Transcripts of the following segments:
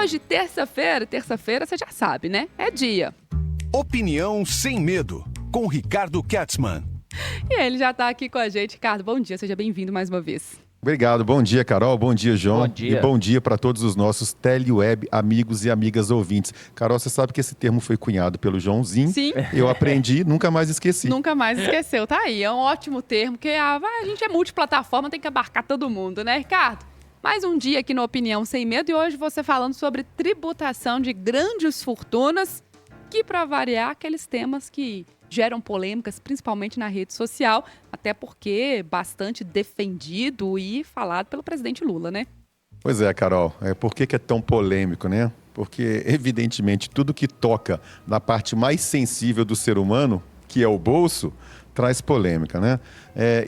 hoje, terça-feira você já sabe, né? É dia. Opinião sem medo, com Ricardo Katzmann. E ele já tá aqui com a gente. Ricardo, bom dia, seja bem-vindo mais uma vez. Obrigado, bom dia, Carol, bom dia, João. Bom dia. E bom dia para todos os nossos teleweb amigos e amigas ouvintes. Carol, você sabe que esse termo foi cunhado pelo Joãozinho. Sim. Eu aprendi, nunca mais esqueci. Nunca mais esqueceu, tá aí. É um ótimo termo, porque a gente é multiplataforma, tem que abarcar todo mundo, né, Ricardo? Mais um dia aqui no Opinião Sem Medo e hoje você falando sobre tributação de grandes fortunas, que para variar, aqueles temas que geram polêmicas, principalmente na rede social, até porque bastante defendido e falado pelo presidente Lula, né? Pois é, Carol. Por que é tão polêmico, né? Porque, evidentemente, tudo que toca na parte mais sensível do ser humano, que é o bolso, traz polêmica, né?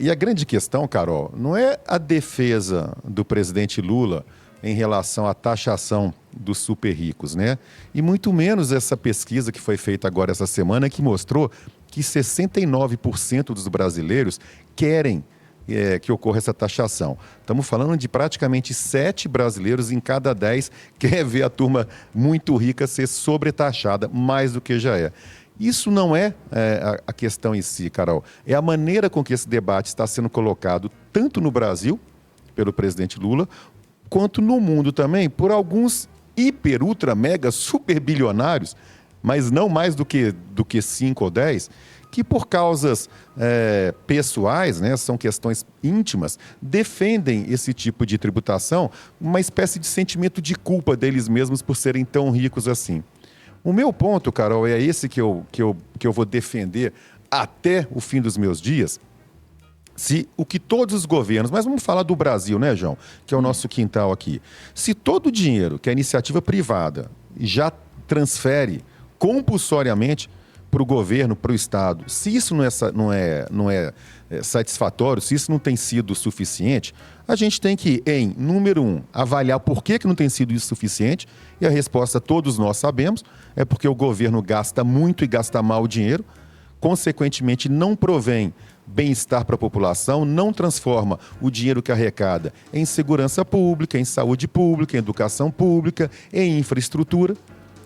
E a grande questão, Carol, não é a defesa do presidente Lula em relação à taxação dos super ricos, né? E muito menos essa pesquisa que foi feita agora essa semana que mostrou que 69% dos brasileiros querem que ocorra essa taxação. Estamos falando de praticamente 7 brasileiros em cada 10 quer ver a turma muito rica ser sobretaxada, mais do que já é. Isso não é a questão em si, Carol. É a maneira com que esse debate está sendo colocado, tanto no Brasil, pelo presidente Lula, quanto no mundo também, por alguns hiper, ultra, mega, super bilionários, mas não mais do que 5 ou 10, que por causas pessoais, né, são questões íntimas, defendem esse tipo de tributação, uma espécie de sentimento de culpa deles mesmos por serem tão ricos assim. O meu ponto, Carol, é esse que eu vou defender até o fim dos meus dias. Se o que todos os governos, mas vamos falar do Brasil, né, João, que é o nosso quintal aqui. Se todo o dinheiro que a iniciativa privada já transfere compulsoriamente para o governo, para o Estado, se isso não é satisfatório, se isso não tem sido suficiente, a gente tem que, número 1, avaliar por que não tem sido isso suficiente, e a resposta todos nós sabemos, é porque o governo gasta muito e gasta mal o dinheiro, consequentemente não provém bem-estar para a população, não transforma o dinheiro que arrecada em segurança pública, em saúde pública, em educação pública, em infraestrutura.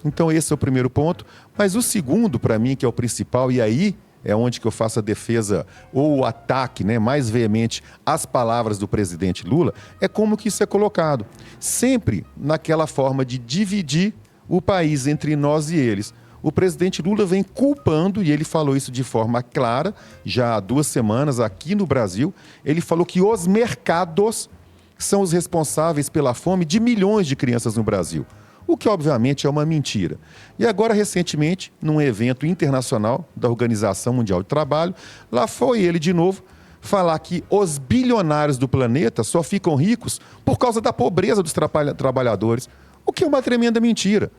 Então esse é o primeiro ponto. Mas o segundo, para mim, que é o principal, e aí é onde que eu faço a defesa ou o ataque, né, mais veemente às palavras do presidente Lula, é como que isso é colocado. Sempre naquela forma de dividir o país entre nós e eles. O presidente Lula vem culpando, e ele falou isso de forma clara, já há 2 semanas aqui no Brasil, ele falou que os mercados são os responsáveis pela fome de milhões de crianças no Brasil. O que, obviamente, é uma mentira. E agora, recentemente, num evento internacional da Organização Mundial do Trabalho, lá foi ele, de novo, falar que os bilionários do planeta só ficam ricos por causa da pobreza dos trabalhadores, o que é uma tremenda mentira.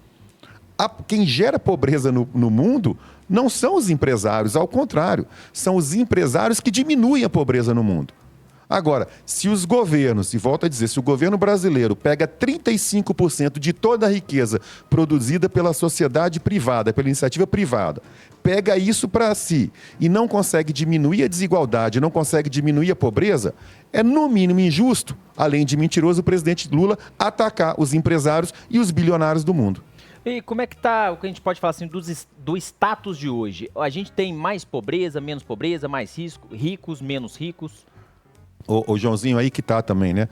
Quem gera pobreza no mundo não são os empresários, ao contrário, são os empresários que diminuem a pobreza no mundo. Agora, se os governos, e volto a dizer, se o governo brasileiro pega 35% de toda a riqueza produzida pela sociedade privada, pela iniciativa privada, pega isso para si e não consegue diminuir a desigualdade, não consegue diminuir a pobreza, é no mínimo injusto, além de mentiroso, o presidente Lula atacar os empresários e os bilionários do mundo. E como é que tá, o que a gente pode falar assim, do status de hoje? A gente tem mais pobreza, mais ricos, menos ricos? Ô Joãozinho, aí que tá também, né?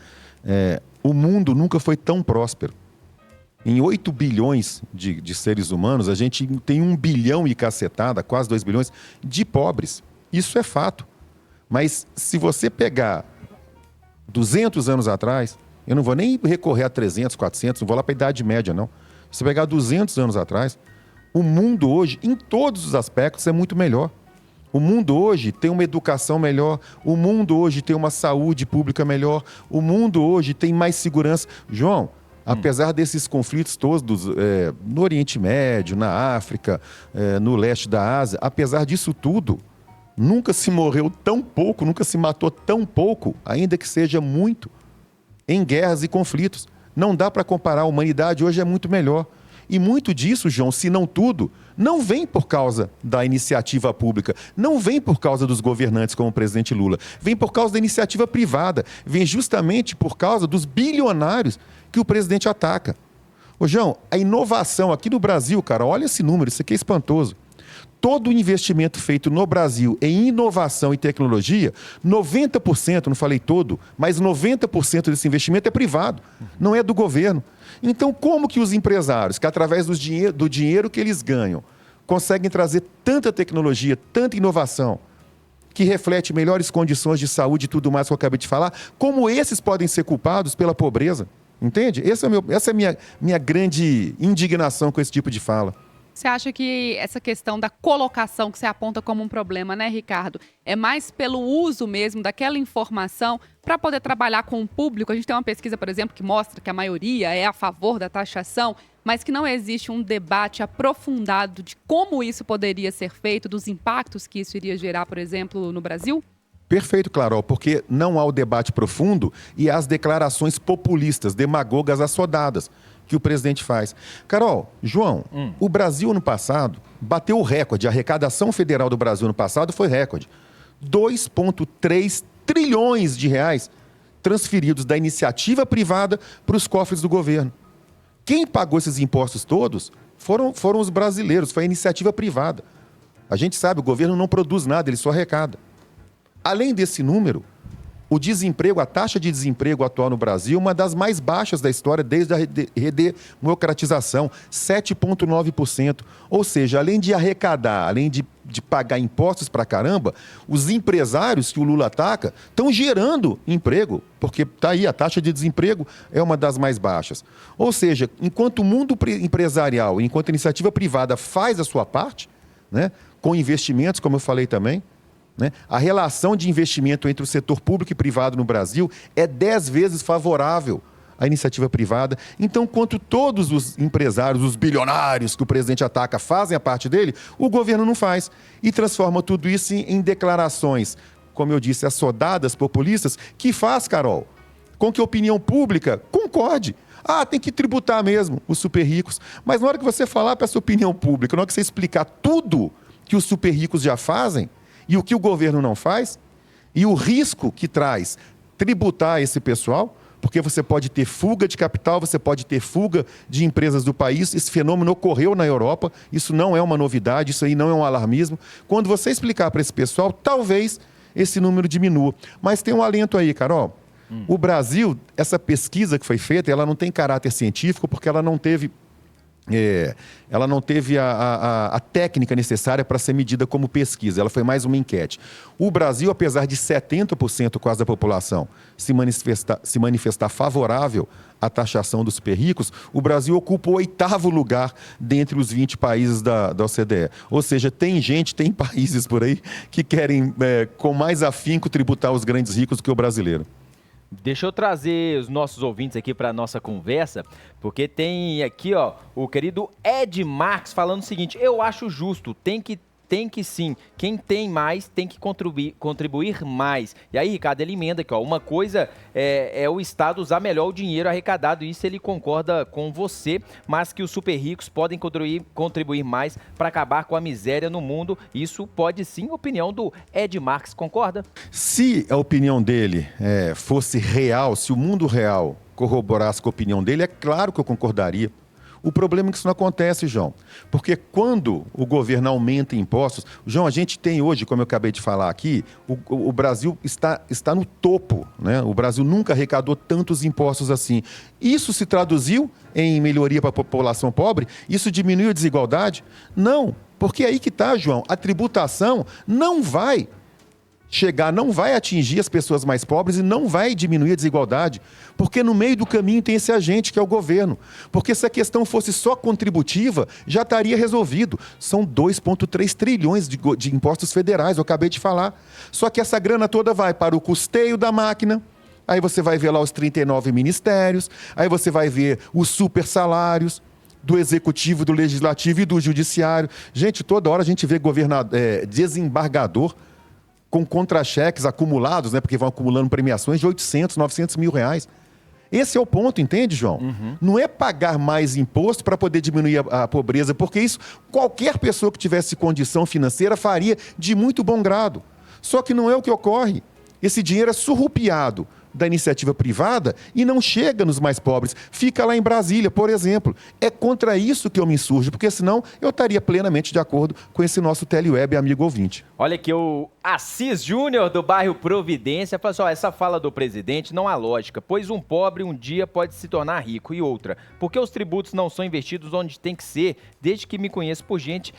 O mundo nunca foi tão próspero. Em 8 bilhões de seres humanos, a gente tem 1 bilhão e cacetada, quase 2 bilhões, de pobres. Isso é fato. Mas se você pegar 200 anos atrás, eu não vou nem recorrer a 300, 400, não vou lá para a Idade Média, não. Se você pegar 200 anos atrás, o mundo hoje, em todos os aspectos, é muito melhor. O mundo hoje tem uma educação melhor, o mundo hoje tem uma saúde pública melhor, o mundo hoje tem mais segurança. João, apesar desses conflitos todos no Oriente Médio, na África, no leste da Ásia, apesar disso tudo, nunca se morreu tão pouco, nunca se matou tão pouco, ainda que seja muito, em guerras e conflitos. Não dá para comparar, a humanidade hoje é muito melhor. E muito disso, João, se não tudo, não vem por causa da iniciativa pública, não vem por causa dos governantes como o presidente Lula, vem por causa da iniciativa privada, vem justamente por causa dos bilionários que o presidente ataca. Ô, João, a inovação aqui no Brasil, cara, olha esse número, isso aqui é espantoso. Todo o investimento feito no Brasil em inovação e tecnologia, 90%, não falei todo, mas 90% desse investimento é privado, não é do governo. Então, como que os empresários, que através do dinheiro que eles ganham, conseguem trazer tanta tecnologia, tanta inovação, que reflete melhores condições de saúde e tudo mais que eu acabei de falar, como esses podem ser culpados pela pobreza? Entende? Essa é a minha grande indignação com esse tipo de fala. Você acha que essa questão da colocação que você aponta como um problema, né, Ricardo, é mais pelo uso mesmo daquela informação para poder trabalhar com o público? A gente tem uma pesquisa, por exemplo, que mostra que a maioria é a favor da taxação, mas que não existe um debate aprofundado de como isso poderia ser feito, dos impactos que isso iria gerar, por exemplo, no Brasil? Perfeito, Clarol, porque não há o debate profundo e as declarações populistas, demagogas assodadas que o presidente faz. Carol, João, o Brasil ano passado bateu o recorde, a arrecadação federal do Brasil ano passado foi recorde. 2,3 trilhões de reais transferidos da iniciativa privada para os cofres do governo. Quem pagou esses impostos todos foram os brasileiros, foi a iniciativa privada. A gente sabe, o governo não produz nada, ele só arrecada. Além desse número, o desemprego, a taxa de desemprego atual no Brasil é uma das mais baixas da história desde a redemocratização, 7,9%. Ou seja, além de arrecadar, além de pagar impostos pra caramba, os empresários que o Lula ataca estão gerando emprego, porque está aí, a taxa de desemprego é uma das mais baixas. Ou seja, enquanto o mundo empresarial, enquanto a iniciativa privada faz a sua parte, né, com investimentos, como eu falei também, né? A relação de investimento entre o setor público e privado no Brasil é 10 vezes favorável à iniciativa privada. Então, enquanto todos os empresários, os bilionários que o presidente ataca fazem a parte dele, o governo não faz. E transforma tudo isso em declarações, como eu disse, assodadas, populistas, que faz, Carol, com que a opinião pública concorde. Ah, tem que tributar mesmo os super ricos. Mas na hora que você falar para essa opinião pública, na hora que você explicar tudo que os super ricos já fazem, e o que o governo não faz, e o risco que traz tributar esse pessoal, porque você pode ter fuga de capital, você pode ter fuga de empresas do país. Esse fenômeno ocorreu na Europa, isso não é uma novidade, isso aí não é um alarmismo. Quando você explicar para esse pessoal, talvez esse número diminua. Mas tem um alento aí, Carol. O Brasil, essa pesquisa que foi feita, ela não tem caráter científico, porque ela não teve a técnica necessária para ser medida como pesquisa, ela foi mais uma enquete. O Brasil, apesar de 70% quase da população se manifestar favorável à taxação dos super ricos, o Brasil ocupa o 8º lugar dentre os 20 países da OCDE. Ou seja, tem países por aí que querem com mais afinco tributar os grandes ricos do que o brasileiro. Deixa eu trazer os nossos ouvintes aqui para a nossa conversa, porque tem aqui, ó, o querido Ed Marques falando o seguinte: eu acho justo, tem que sim, quem tem mais tem que contribuir mais. E aí, Ricardo, ele emenda aqui, ó, uma coisa é o Estado usar melhor o dinheiro arrecadado, isso ele concorda com você, mas que os super ricos podem contribuir mais para acabar com a miséria no mundo, isso pode sim, opinião do Ed Marques, concorda? Se a opinião dele fosse real, se o mundo real corroborasse com a opinião dele, é claro que eu concordaria. O problema é que isso não acontece, João, porque quando o governo aumenta impostos... João, a gente tem hoje, como eu acabei de falar aqui, o Brasil está no topo, né? O Brasil nunca arrecadou tantos impostos assim. Isso se traduziu em melhoria para a população pobre? Isso diminuiu a desigualdade? Não, porque aí que está, João, a tributação não vai atingir as pessoas mais pobres e não vai diminuir a desigualdade, porque no meio do caminho tem esse agente que é o governo. Porque se a questão fosse só contributiva, já estaria resolvido. São 2,3 trilhões de impostos federais, eu acabei de falar. Só que essa grana toda vai para o custeio da máquina, aí você vai ver lá os 39 ministérios, aí você vai ver os super salários do executivo, do legislativo e do judiciário. Gente, toda hora a gente vê desembargador com contra-cheques acumulados, né, porque vão acumulando premiações de 800, 900 mil reais. Esse é o ponto, entende, João? Uhum. Não é pagar mais imposto para poder diminuir a pobreza, porque isso qualquer pessoa que tivesse condição financeira faria de muito bom grado. Só que não é o que ocorre. Esse dinheiro é surrupiado da iniciativa privada e não chega nos mais pobres. Fica lá em Brasília, por exemplo. É contra isso que eu me insurjo, porque senão eu estaria plenamente de acordo com esse nosso Teleweb amigo ouvinte. Olha aqui, o Assis Júnior, do bairro Providência, falou assim, essa fala do presidente não há lógica, pois um pobre um dia pode se tornar rico. E outra, porque os tributos não são investidos onde tem que ser? Desde que me conheço por gente,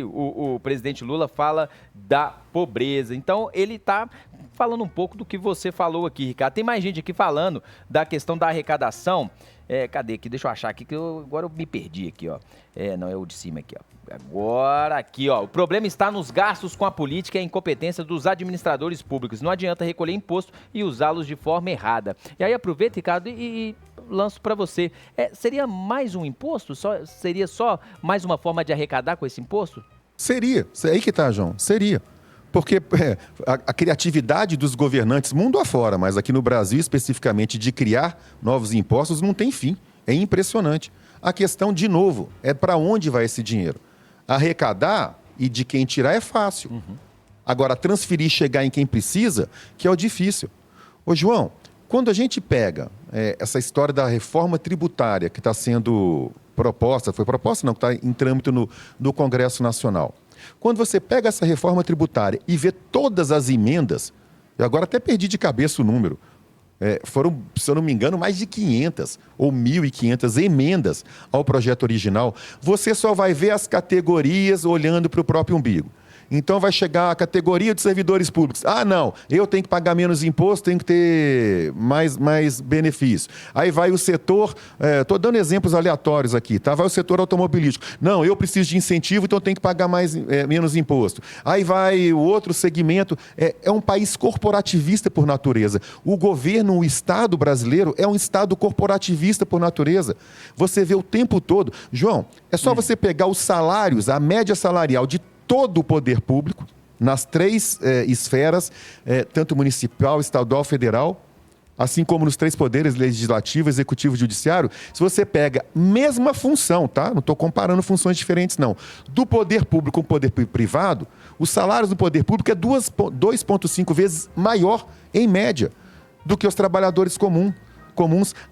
o presidente Lula fala da pobreza. Então, ele está falando um pouco do que você falou aqui, Ricardo. Tem mais gente aqui falando da questão da arrecadação. Cadê aqui? Deixa eu achar aqui, que agora eu me perdi aqui, ó. Não, é o de cima aqui, ó. Agora aqui, ó. O problema está nos gastos com a política e a incompetência dos administradores públicos. Não adianta recolher imposto e usá-los de forma errada. E aí aproveita, Ricardo, e lanço para você. Seria mais um imposto? Seria só mais uma forma de arrecadar com esse imposto? Seria. É aí que tá, João. Seria. Porque a criatividade dos governantes mundo afora, mas aqui no Brasil especificamente, de criar novos impostos não tem fim. É impressionante. A questão, de novo, é para onde vai esse dinheiro. Arrecadar e de quem tirar é fácil. Agora, transferir e chegar em quem precisa, que é o difícil. Ô, João, quando a gente pega essa história da reforma tributária que está sendo proposta, foi proposta não, que está em trâmite no Congresso Nacional. Quando você pega essa reforma tributária e vê todas as emendas, eu agora até perdi de cabeça o número, foram, se eu não me engano, mais de 500 ou 1.500 emendas ao projeto original, você só vai ver as categorias olhando para o próprio umbigo. Então vai chegar a categoria de servidores públicos. Ah, não, eu tenho que pagar menos imposto, tenho que ter mais benefício. Aí vai o setor, estou dando exemplos aleatórios aqui, tá? Vai o setor automobilístico. Não, eu preciso de incentivo, então tenho que pagar menos imposto. Aí vai o outro segmento. É um país corporativista por natureza. O governo, o Estado brasileiro, é um Estado corporativista por natureza. Você vê o tempo todo. João, é só você pegar os salários, a média salarial de todo o poder público, nas 3 esferas, tanto municipal, estadual, federal, assim como nos 3 poderes, legislativo, executivo e judiciário. Se você pega mesma função, tá? Não estou comparando funções diferentes, não. Do poder público com o poder privado, os salários do poder público é 2,5 vezes maior, em média, do que os trabalhadores comuns.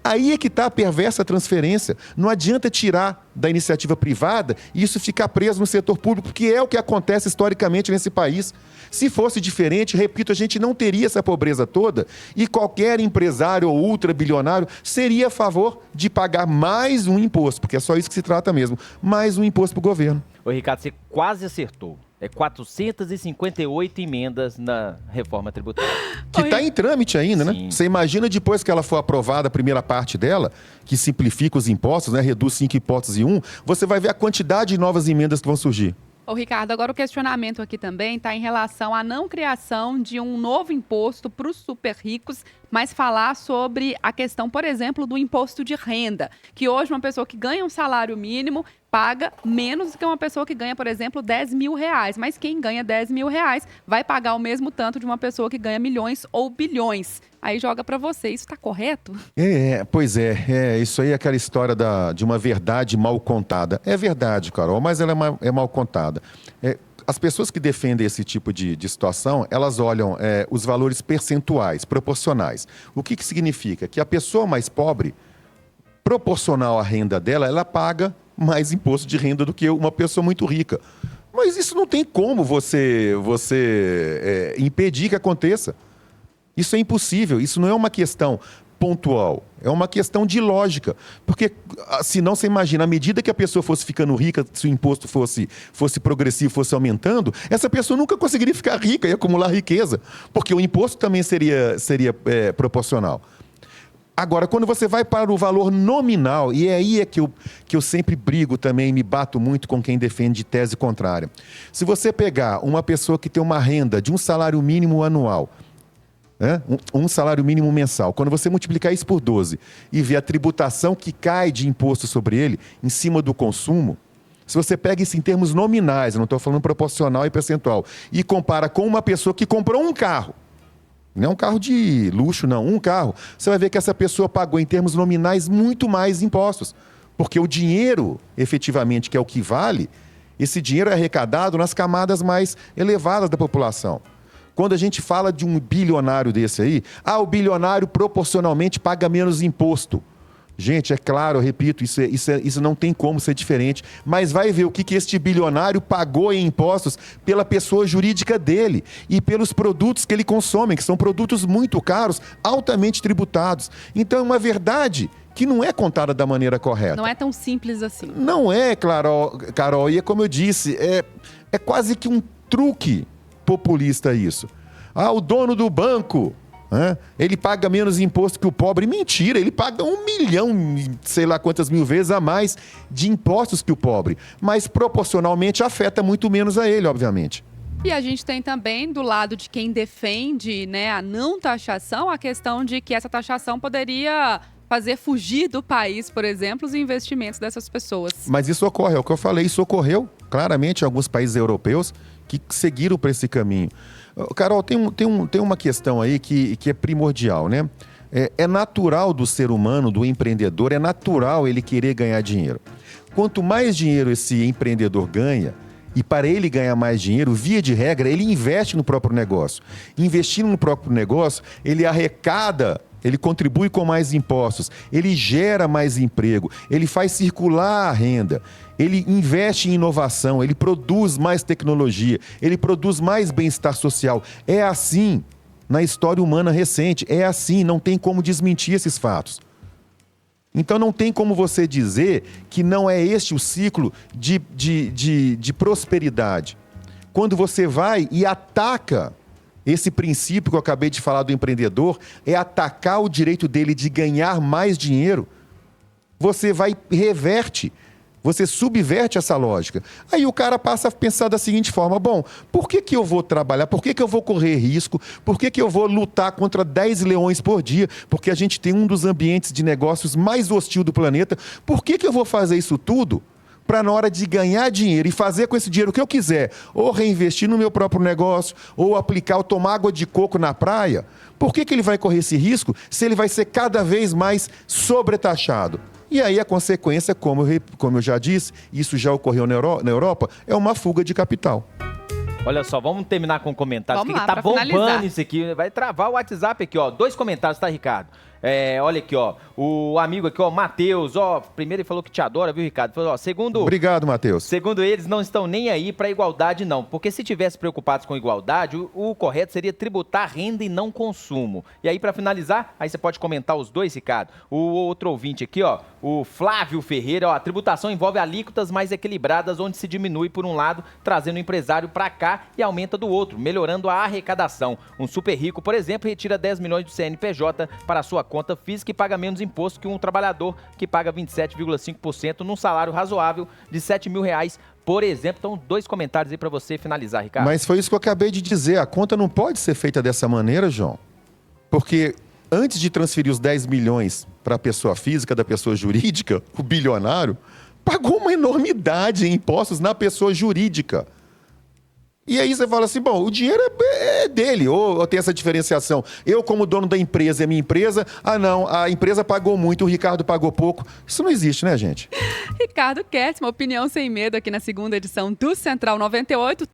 Aí é que está a perversa transferência. Não adianta tirar da iniciativa privada e isso ficar preso no setor público, que é o que acontece historicamente nesse país. Se fosse diferente, repito, a gente não teria essa pobreza toda e qualquer empresário ou ultrabilionário seria a favor de pagar mais um imposto, porque é só isso que se trata mesmo, mais um imposto para o governo. Ô, Ricardo, você quase acertou. 458 emendas na reforma tributária. Que está em trâmite ainda, né? Sim. Você imagina depois que ela for aprovada a primeira parte dela, que simplifica os impostos, né? Reduz 5 impostos em 1, você vai ver a quantidade de novas emendas que vão surgir. Ô, Ricardo, agora o questionamento aqui também está em relação à não criação de um novo imposto para os super ricos, mas falar sobre a questão, por exemplo, do imposto de renda, que hoje uma pessoa que ganha um salário mínimo paga menos do que uma pessoa que ganha, por exemplo, 10 mil reais. Mas quem ganha 10 mil reais vai pagar o mesmo tanto de uma pessoa que ganha milhões ou bilhões. Aí joga para você. Isso está correto? Pois é. Isso aí é aquela história de uma verdade mal contada. É verdade, Carol, mas ela é mal contada. As pessoas que defendem esse tipo de situação, elas olham os valores percentuais, proporcionais. O que significa? Que a pessoa mais pobre, proporcional à renda dela, ela paga mais imposto de renda do que uma pessoa muito rica. Mas isso não tem como você impedir que aconteça. Isso é impossível, isso não é uma questão pontual, é uma questão de lógica. Porque, senão, você imagina, à medida que a pessoa fosse ficando rica, se o imposto fosse progressivo, fosse aumentando, essa pessoa nunca conseguiria ficar rica e acumular riqueza, porque o imposto também seria proporcional. Agora, quando você vai para o valor nominal, e aí é que eu sempre brigo também, me bato muito com quem defende tese contrária. Se você pegar uma pessoa que tem uma renda de um salário mínimo anual, um salário mínimo mensal, quando você multiplicar isso por 12 e ver a tributação que cai de imposto sobre ele, em cima do consumo, se você pega isso em termos nominais, eu não estou falando proporcional e percentual, e compara com uma pessoa que comprou um carro, não é um carro de luxo, não, um carro, você vai ver que essa pessoa pagou em termos nominais muito mais impostos, porque o dinheiro, efetivamente, que é o que vale, esse dinheiro é arrecadado nas camadas mais elevadas da população. Quando a gente fala de um bilionário desse aí, o bilionário proporcionalmente paga menos imposto. Gente, é claro, eu repito, isso não tem como ser diferente, mas vai ver o que este bilionário pagou em impostos pela pessoa jurídica dele e pelos produtos que ele consome, que são produtos muito caros, altamente tributados. Então é uma verdade que não é contada da maneira correta. Não é tão simples assim. Não é, Carol, e é como eu disse, é quase que um truque populista isso. O dono do banco, ele paga menos imposto que o pobre. Mentira, ele paga 1 milhão, sei lá quantas mil vezes a mais de impostos que o pobre. Mas proporcionalmente afeta muito menos a ele, obviamente. E a gente tem também, do lado de quem defende, né, a não taxação, a questão de que essa taxação poderia fazer fugir do país, por exemplo, os investimentos dessas pessoas. Mas isso ocorre, é o que eu falei, isso ocorreu claramente em alguns países europeus que seguiram por esse caminho. Carol, tem uma questão aí que é primordial, né? É natural do ser humano, do empreendedor, é natural ele querer ganhar dinheiro. Quanto mais dinheiro esse empreendedor ganha, e para ele ganhar mais dinheiro, via de regra, ele investe no próprio negócio. Investindo no próprio negócio, ele arrecada, ele contribui com mais impostos, ele gera mais emprego, ele faz circular a renda, ele investe em inovação, ele produz mais tecnologia, ele produz mais bem-estar social. É assim na história humana recente, é assim, não tem como desmentir esses fatos. Então não tem como você dizer que não é este o ciclo de prosperidade. Quando você vai e ataca esse princípio que eu acabei de falar do empreendedor, é atacar o direito dele de ganhar mais dinheiro, você reverte, você subverte essa lógica. Aí o cara passa a pensar da seguinte forma: bom, por que eu vou trabalhar? Por que eu vou correr risco? Por que eu vou lutar contra 10 leões por dia? Porque a gente tem um dos ambientes de negócios mais hostil do planeta. Por que eu vou fazer isso tudo? Para na hora de ganhar dinheiro e fazer com esse dinheiro o que eu quiser, ou reinvestir no meu próprio negócio, ou aplicar, ou tomar água de coco na praia, por que ele vai correr esse risco se ele vai ser cada vez mais sobretaxado? E aí a consequência, como eu já disse, isso já ocorreu na Europa, é uma fuga de capital. Olha só, vamos terminar com comentários. Vamos lá, tá pra bombando finalizar. isso aqui. Vai travar o WhatsApp aqui, ó. 2 comentários, tá, Ricardo? Olha aqui, ó. O amigo aqui, ó, Matheus, ó. Primeiro ele falou que te adora, viu, Ricardo? Falou, ó, Obrigado, Matheus. Segundo eles, não estão nem aí para igualdade, não. Porque se tivessem preocupados com igualdade, o correto seria tributar renda e não consumo. E aí, para finalizar, aí você pode comentar os dois, Ricardo. O outro ouvinte aqui, ó, o Flávio Ferreira, ó, a tributação envolve alíquotas mais equilibradas, onde se diminui por um lado, trazendo o empresário para cá e aumenta do outro, melhorando a arrecadação. Um super rico, por exemplo, retira 10 milhões do CNPJ para a sua conta física e paga menos imposto que um trabalhador que paga 27,5% num salário razoável de R$7 mil, por exemplo. Então, 2 comentários aí para você finalizar, Ricardo. Mas foi isso que eu acabei de dizer. A conta não pode ser feita dessa maneira, João. Porque antes de transferir os 10 milhões para a pessoa física da pessoa jurídica, o bilionário pagou uma enormidade em impostos na pessoa jurídica. E aí você fala assim, bom, o dinheiro é dele, ou tem essa diferenciação. Eu, como dono da empresa, é minha empresa. Não, a empresa pagou muito, o Ricardo pagou pouco. Isso não existe, né, gente? Ricardo Kertzmann, opinião sem medo aqui na segunda edição do Central 98.